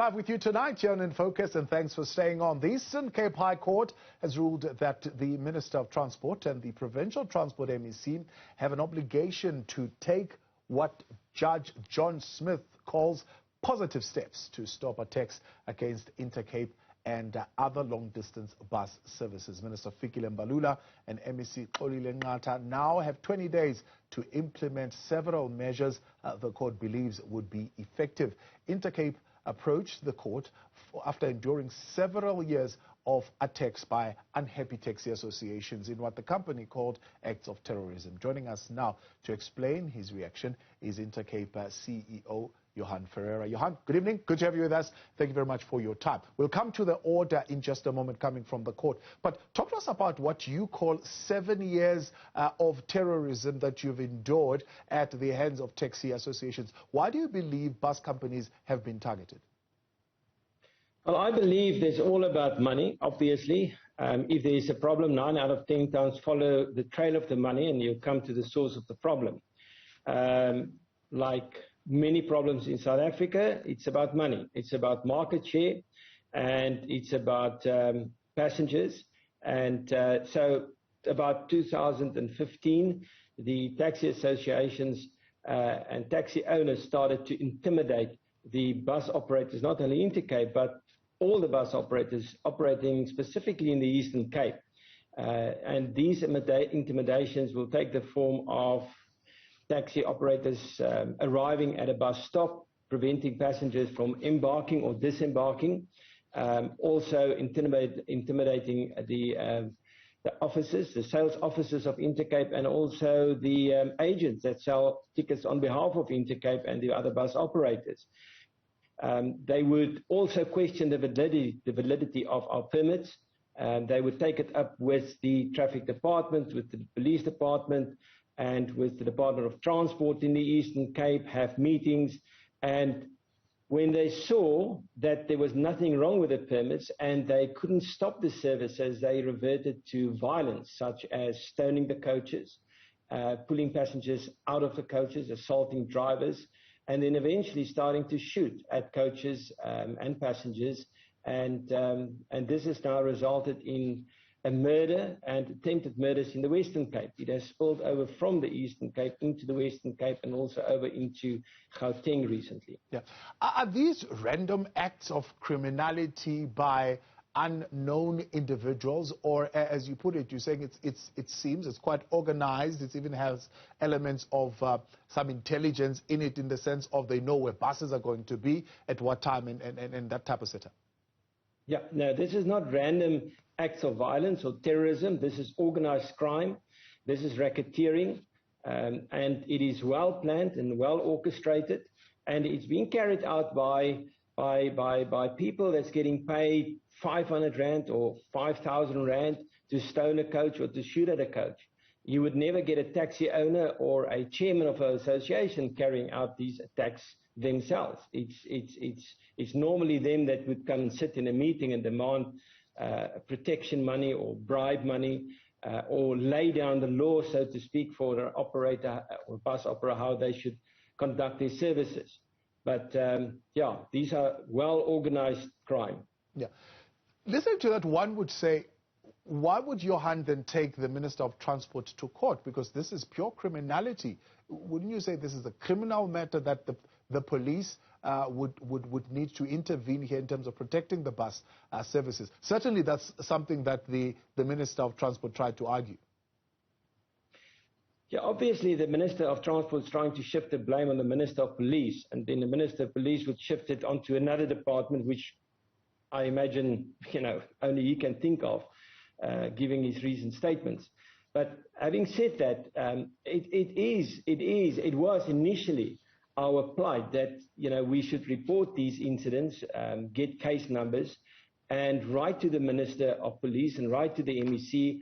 Live with you tonight, Johan in Focus, and thanks for staying on. The Eastern Cape High Court has ruled that the Minister of Transport and the Provincial Transport MEC have an obligation to take what Judge John Smith calls positive steps to stop attacks against Intercape and other long-distance bus services. Minister Fikile Mbalula and MEC Xolile Nqatha now have 20 days to implement several measures the court believes would be effective. Intercape approached the court after enduring several years of attacks by unhappy taxi associations in what the company called acts of terrorism. Joining us now to explain his reaction is Intercape CEO Johann Ferreira. Johan, good evening. Good to have you with us. Thank you very much for your time. We'll come to the order in just a moment coming from the court. But talk to us about what you call 7 years of terrorism that you've endured at the hands of taxi associations. Why do you believe bus companies have been targeted? Well, I believe it's all about money, obviously. If there is a problem, 9 out of 10 times follow the trail of the money and you come to the source of the problem. Like many problems in South Africa, it's about money. It's about market share and it's about passengers. And so about 2015, the taxi associations and taxi owners started to intimidate the bus operators, not only Intercape, but all the bus operators operating specifically in the Eastern Cape. And these intimidations will take the form of taxi operators arriving at a bus stop, preventing passengers from embarking or disembarking, also intimidating the officers, the sales officers of Intercape, and also the agents that sell tickets on behalf of Intercape and the other bus operators. They would also question the validity of our permits. They would take it up with the traffic department, with the police department, and with the Department of Transport in the Eastern Cape, have meetings. And when they saw that there was nothing wrong with the permits and they couldn't stop the services, they reverted to violence, such as stoning the coaches, pulling passengers out of the coaches, assaulting drivers, and then eventually starting to shoot at coaches and passengers. And this has now resulted in a murder and attempted murders in the Western Cape. It has spilled over from the Eastern Cape into the Western Cape and also over into Gauteng recently. Yeah. Are these random acts of criminality by unknown individuals, or as you put it, you're saying it seems it's quite organized, it even has elements of some intelligence in it, in the sense of they know where buses are going to be, at what time, and that type of setup? Yeah, no, this is not random acts of violence or terrorism. This is organized crime. This is racketeering, and it is well planned and well orchestrated, and it's being carried out by people that's getting paid 500 rand or 5,000 rand to stone a coach or to shoot at a coach. You would never get a taxi owner or a chairman of an association carrying out these attacks themselves. It's normally them that would come and sit in a meeting and demand protection money or bribe money, or lay down the law, so to speak, for an operator or bus operator how they should conduct their services. But yeah, these are well-organized crime. Yeah. Listening to that, one would say, why would Johan then take the Minister of Transport to court? Because this is pure criminality. Wouldn't you say this is a criminal matter that the police would need to intervene here in terms of protecting the bus services? Certainly that's something that the Minister of Transport tried to argue. Yeah, obviously the Minister of Transport is trying to shift the blame on the Minister of Police, and then the Minister of Police would shift it onto another department, which I imagine, only he can think of, giving his recent statements. But having said that, it was initially our plight that, we should report these incidents, get case numbers, and write to the Minister of Police and write to the MEC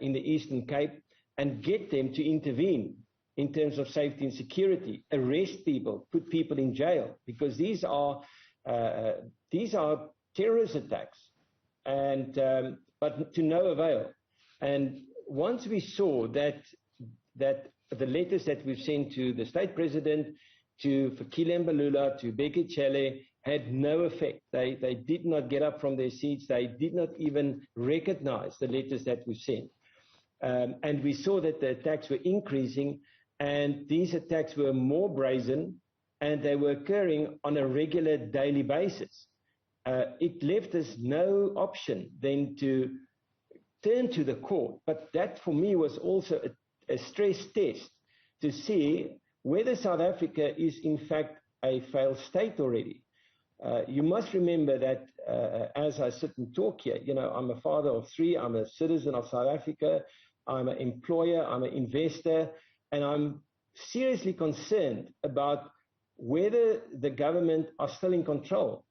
in the Eastern Cape and get them to intervene in terms of safety and security, arrest people, put people in jail, because these are terrorist attacks, and but to no avail. And once we saw that the letters that we've sent to the State President, to Fikile Mbalula, to Xolile had no effect. They did not get up from their seats. They did not even recognize the letters that we sent. And we saw that the attacks were increasing, and these attacks were more brazen, and they were occurring on a regular daily basis. It left us no option then to turn to the court. But that, for me, was also a stress test to see whether South Africa is, in fact, a failed state already. You must remember that as I sit and talk here, I'm a father of 3, I'm a citizen of South Africa, I'm an employer, I'm an investor, and I'm seriously concerned about whether the government are still in control.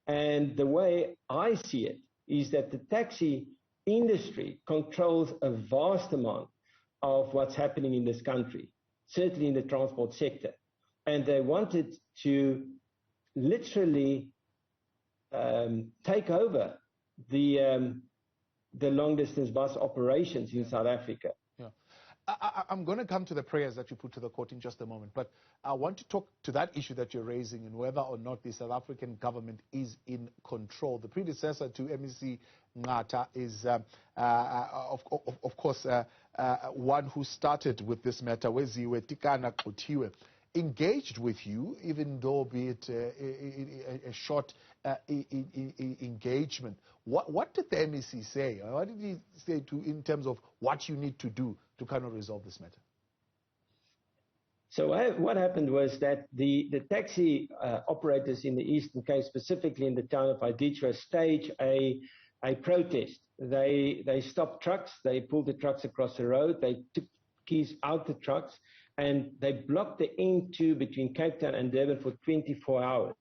And the way I see it is that the taxi industry controls a vast amount of what's happening in this country, certainly in the transport sector. And they wanted to literally take over the long-distance bus operations in South Africa. Yeah. I'm going to come to the prayers that you put to the court in just a moment, but I want to talk to that issue that you're raising and whether or not the South African government is in control. The predecessor to MEC Nqatha is, of course, one who started with this matter, Weziwe Tikana Qutiwe, engaged with you, even though be it a short engagement. What did the MEC say? What did he say in terms of what you need to do to kind of resolve this matter? So what happened was that the taxi operators in the Eastern Cape, specifically in the town of Aditya, staged a protest. They stopped trucks, they pulled the trucks across the road, they took keys out the trucks, and they blocked the N2 between Cape Town and Durban for 24 hours.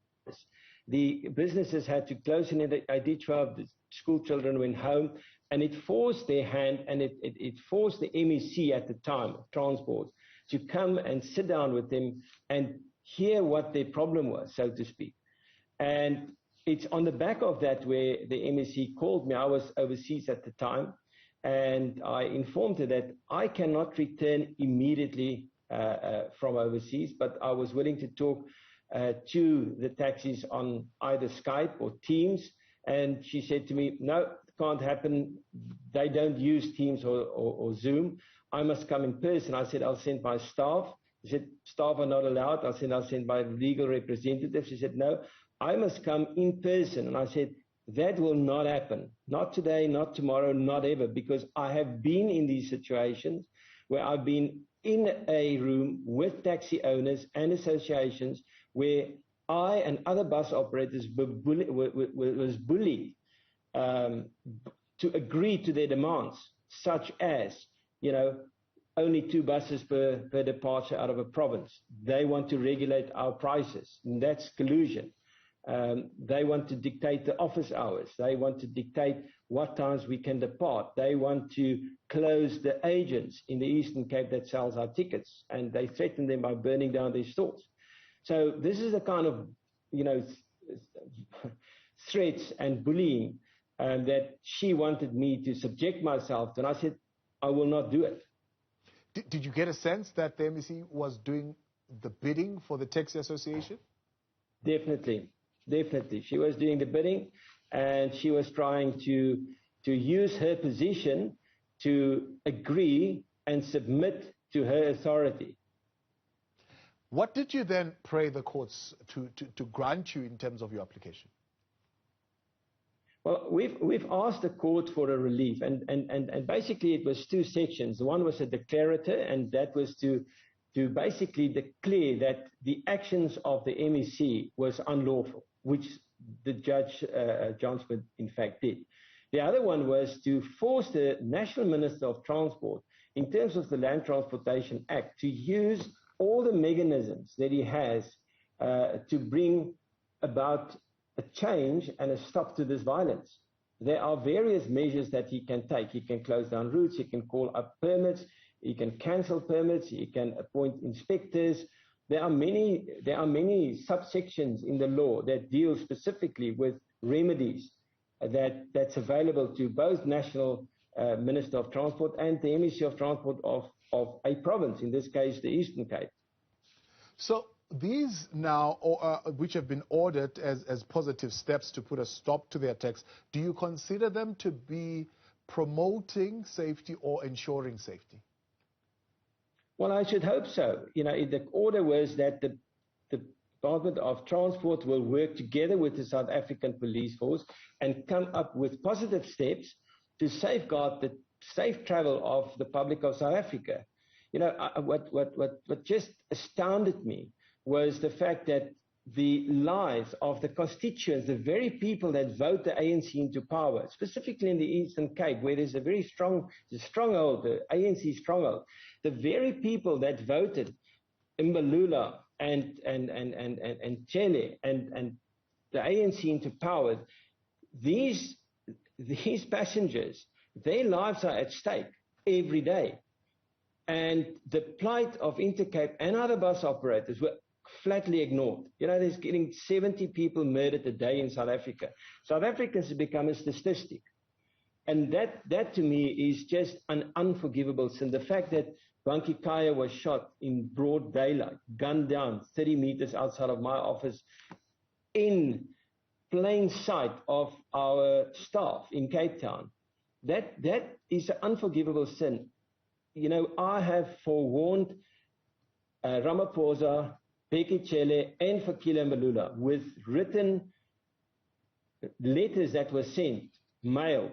The businesses had to close in Aditya, the school children went home, and it forced their hand, and it forced the MEC at the time of transport to come and sit down with them and hear what their problem was, so to speak. And it's on the back of that where the MEC called me. I was overseas at the time, and I informed her that I cannot return immediately from overseas, but I was willing to talk to the taxis on either Skype or Teams. And she said to me, no, it can't happen. They don't use Teams or Zoom. I must come in person. I said, I'll send my staff. She said, staff are not allowed. I said, I'll send my legal representative. She said, no, I must come in person. And I said, that will not happen. Not today, not tomorrow, not ever, because I have been in these situations where I've been in a room with taxi owners and associations where I and other bus operators was bullied to agree to their demands, such as, only 2 buses per departure out of a province. They want to regulate our prices, and that's collusion. They want to dictate the office hours. They want to dictate what times we can depart. They want to close the agents in the Eastern Cape that sells our tickets, and they threaten them by burning down their stores. So this is the kind of, threats and bullying that she wanted me to subject myself to, and I said, I will not do it. Did you get a sense that the MEC was doing the bidding for the Taxi Association? Definitely. She was doing the bidding, and she was trying to use her position to agree and submit to her authority. What did you then pray the courts to grant you in terms of your application? Well, we've asked the court for a relief, and basically it was 2 sections. One was a declarator, and that was to basically declare that the actions of the MEC was unlawful, which the judge, John Smith, in fact did. The other one was to force the National Minister of Transport, in terms of the Land Transportation Act, to use all the mechanisms that he has to bring about a change and a stop to this violence. There are various measures that he can take. He can close down routes, he can call up permits, he can cancel permits, he can appoint inspectors. There are many subsections in the law that deal specifically with remedies that's available to both National Minister of Transport and the MEC of Transport of a province, in this case the Eastern Cape. So these now, which have been ordered as positive steps to put a stop to the attacks, do you consider them to be promoting safety or ensuring safety? Well, I should hope so. The order was that the Department of Transport will work together with the South African Police Force and come up with positive steps to safeguard the safe travel of the public of South Africa. What just astounded me was the fact that the lives of the constituents, the very people that vote the ANC into power, specifically in the Eastern Cape, where there's a very strong stronghold, the ANC stronghold, the very people that voted Mbalula and Xolile and the ANC into power, these passengers, their lives are at stake every day. And the plight of Intercape and other bus operators were flatly ignored. There's getting 70 people murdered a day in South Africa. South Africans have become a statistic. And that to me is just an unforgivable sin. The fact that Banki Kaya was shot in broad daylight, gunned down 30 meters outside of my office in plain sight of our staff in Cape Town, that is an unforgivable sin. I have forewarned Ramaphosa, Fikile and Fikile Mbalula with written letters that were sent, mailed,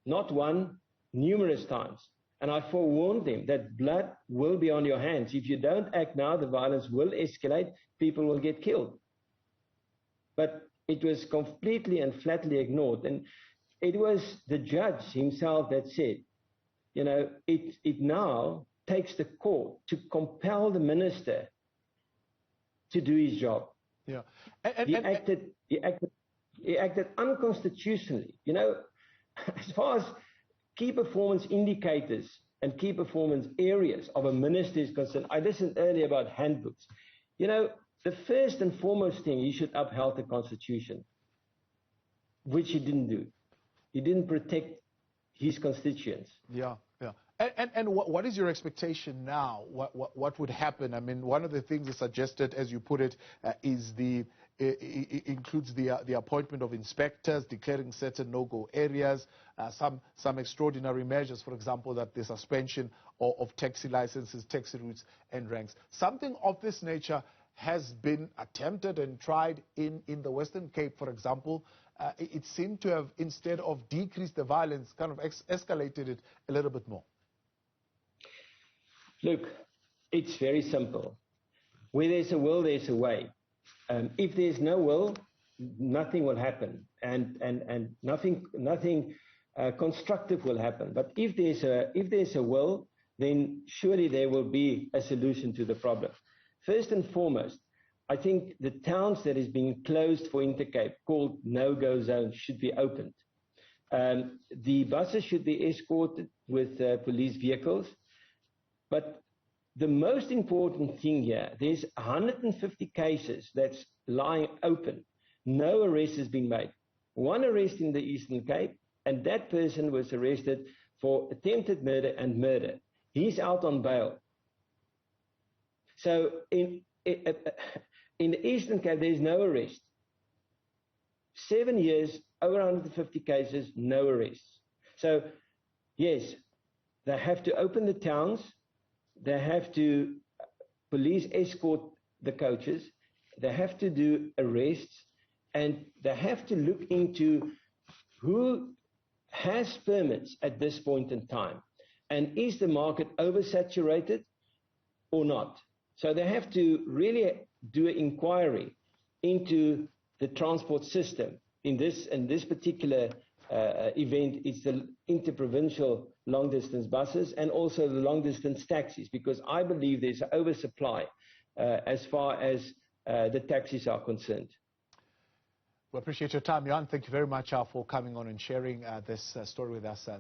not one, numerous times. And I forewarned them that blood will be on your hands. If you don't act now, the violence will escalate, people will get killed. But it was completely and flatly ignored. And it was the judge himself that said, it now takes the court to compel the minister to do his job. Yeah. He acted unconstitutionally. As far as key performance indicators and key performance areas of a minister is concerned, I listened earlier about handbooks. The first and foremost thing, he should uphold the Constitution, which he didn't do. He didn't protect his constituents. Yeah, yeah. And what is your expectation now? What would happen? I mean, one of the things you suggested, as you put it, includes the appointment of inspectors, declaring certain no-go areas, some extraordinary measures, for example, that the suspension of taxi licenses, taxi routes and ranks. Something of this nature has been attempted and tried in the Western Cape, for example. It seemed to have, instead of decreased the violence, kind of escalated it a little bit more. Look, it's very simple. Where there's a will, there's a way. If there's no will, nothing will happen, and nothing constructive will happen. But if there's a will, then surely there will be a solution to the problem. First and foremost, I think the towns that is being closed for Intercape, called no-go zones, should be opened. The buses should be escorted with police vehicles. But the most important thing here, there's 150 cases that's lying open. No arrest has been made. One arrest in the Eastern Cape, and that person was arrested for attempted murder and murder. He's out on bail. So in the Eastern Cape, there's no arrest. 7 years, over 150 cases, no arrests. So, yes, they have to open the towns. They have to police escort the coaches. They have to do arrests. And they have to look into who has permits at this point in time. And is the market oversaturated or not? So they have to really do an inquiry into the transport system. In this particular event, it's the interprovincial long-distance buses and also the long-distance taxis, because I believe there's an oversupply as far as the taxis are concerned. We appreciate your time, Johan. Thank you very much for coming on and sharing this story with us.